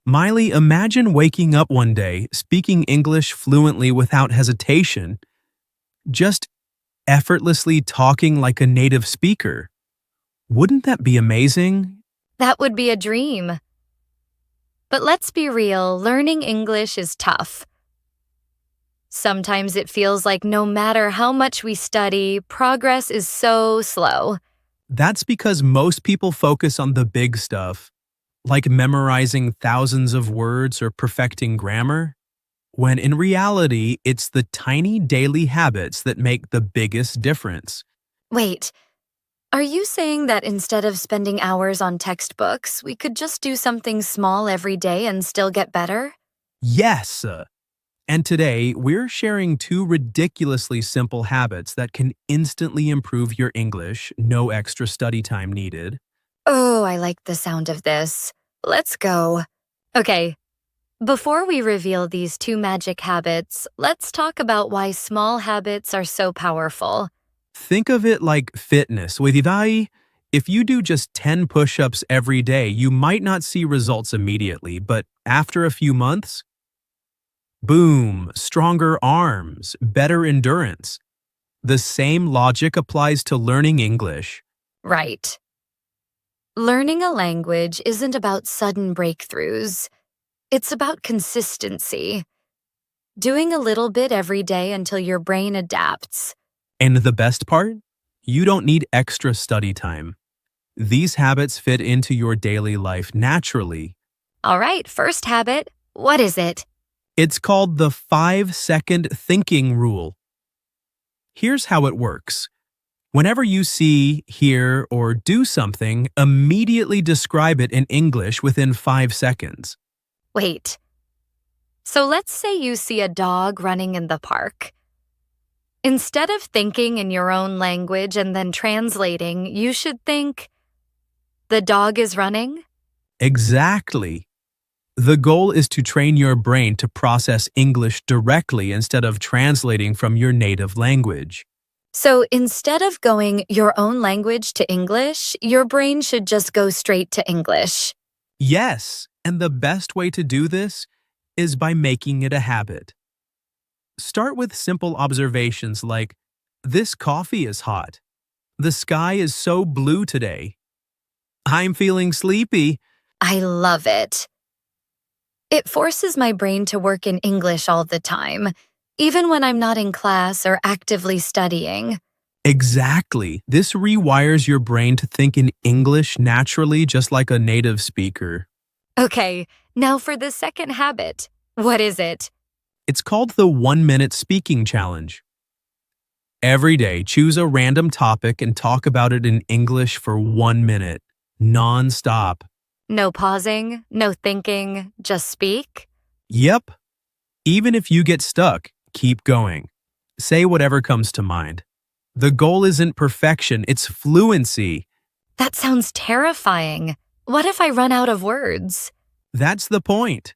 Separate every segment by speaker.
Speaker 1: Miley, imagine waking up one day, speaking English fluently without hesitation, just effortlessly talking like a native speaker. Wouldn't that be amazing?
Speaker 2: That would be a dream. But let's be real, learning English is tough. Sometimes it feels like no matter how much we study, progress is so slow.
Speaker 1: That's because most people focus on the big stuff, like memorizing thousands of words or perfecting grammar, when in reality, it's the tiny daily habits that make the biggest difference.
Speaker 2: Wait, are you saying that instead of spending hours on textbooks, we could just do something small every day and still get better?
Speaker 1: Yes! And today, we're sharing two ridiculously simple habits that can instantly improve your English, no extra study time needed.
Speaker 2: Oh, I like the sound of this. Let's go. Okay, before we reveal these two magic habits, let's talk about why small habits are so powerful.
Speaker 1: Think of it like fitness. With Ivai, if you do just 10 push-ups every day, you might not see results immediately, but after a few months, boom, stronger arms, better endurance. The same logic applies to learning English.
Speaker 2: Right. Learning a language isn't about sudden breakthroughs. It's about consistency. Doing a little bit every day until your brain adapts.
Speaker 1: And the best part? You don't need extra study time. These habits fit into your daily life naturally.
Speaker 2: All right, first habit. What is it?
Speaker 1: It's called the 5-second thinking rule. Here's how it works. Whenever you see, hear, or do something, immediately describe it in English within 5 seconds.
Speaker 2: Wait. So let's say you see a dog running in the park. Instead of thinking in your own language and then translating, you should think, the dog is running?
Speaker 1: Exactly. The goal is to train your brain to process English directly instead of translating from your native language.
Speaker 2: So instead of going your own language to English, your brain should just go straight to English.
Speaker 1: Yes, and the best way to do this is by making it a habit. Start with simple observations like, this coffee is hot. The sky is so blue today. I'm feeling sleepy.
Speaker 2: I love it. It forces my brain to work in English all the time, even when I'm not in class or actively studying.
Speaker 1: Exactly. This rewires your brain to think in English naturally, just like a native speaker.
Speaker 2: Okay, now for the second habit. What is it?
Speaker 1: It's called the 1-minute speaking challenge. Every day, choose a random topic and talk about it in English for 1 minute, non-stop.
Speaker 2: No pausing, no thinking, just speak?
Speaker 1: Yep. Even if you get stuck, keep going. Say whatever comes to mind. The goal isn't perfection, it's fluency.
Speaker 2: That sounds terrifying. What if I run out of words?
Speaker 1: That's the point.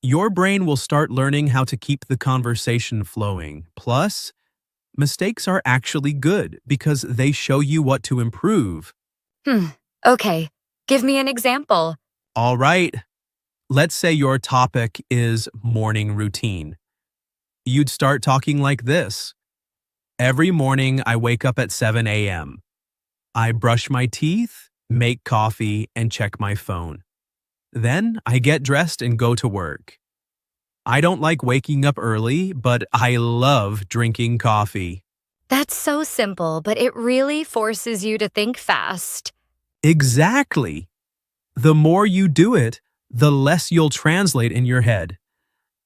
Speaker 1: Your brain will start learning how to keep the conversation flowing. Plus, mistakes are actually good because they show you what to improve.
Speaker 2: Okay. Give me an example.
Speaker 1: All right. Let's say your topic is morning routine. You'd start talking like this. Every morning, I wake up at 7 a.m. I brush my teeth, make coffee, and check my phone. Then I get dressed and go to work. I don't like waking up early, but I love drinking coffee.
Speaker 2: That's so simple, but it really forces you to think fast.
Speaker 1: Exactly. The more you do it, the less you'll translate in your head.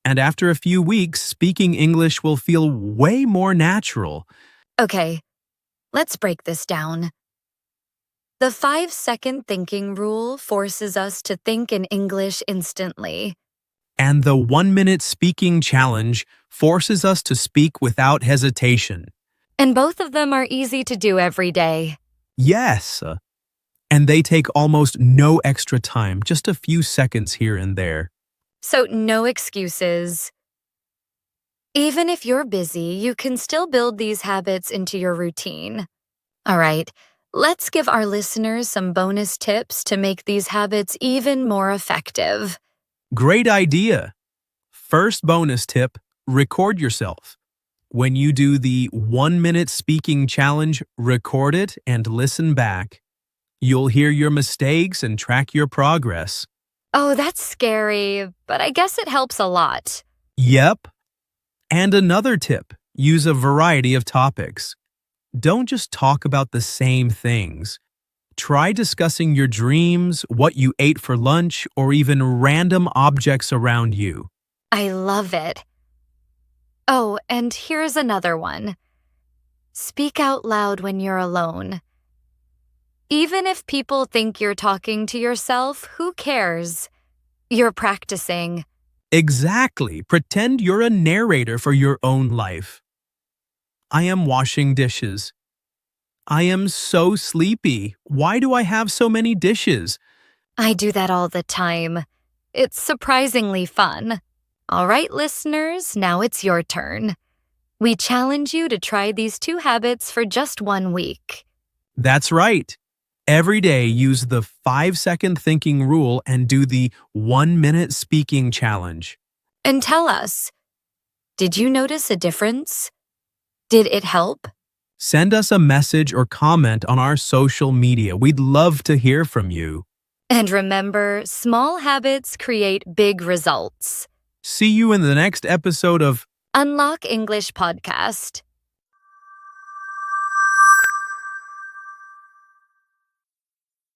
Speaker 1: And after a few weeks, speaking English will feel way more natural.
Speaker 2: Okay, let's break this down. The 5-second thinking rule forces us to think in English instantly.
Speaker 1: And the 1-minute speaking challenge forces us to speak without hesitation.
Speaker 2: And both of them are easy to do every day.
Speaker 1: Yes. And they take almost no extra time, just a few seconds here and there.
Speaker 2: So no excuses. Even if you're busy, you can still build these habits into your routine. All right, let's give our listeners some bonus tips to make these habits even more effective.
Speaker 1: Great idea. First bonus tip, record yourself. When you do the 1-minute speaking challenge, record it and listen back. You'll hear your mistakes and track your progress.
Speaker 2: Oh, that's scary, but I guess it helps a lot.
Speaker 1: Yep. And another tip, use a variety of topics. Don't just talk about the same things. Try discussing your dreams, what you ate for lunch, or even random objects around you.
Speaker 2: I love it. Oh, and here's another one. Speak out loud when you're alone. Even if people think you're talking to yourself, who cares? You're practicing.
Speaker 1: Exactly. Pretend you're a narrator for your own life. I am washing dishes. I am so sleepy. Why do I have so many dishes?
Speaker 2: I do that all the time. It's surprisingly fun. All right, listeners, now it's your turn. We challenge you to try these 2 habits for just 1 week.
Speaker 1: That's right. Every day, use the 5-second thinking rule and do the 1-minute speaking challenge.
Speaker 2: And tell us, did you notice a difference? Did it help?
Speaker 1: Send us a message or comment on our social media. We'd love to hear from you.
Speaker 2: And remember, small habits create big results.
Speaker 1: See you in the next episode of
Speaker 2: Unlock English Podcast.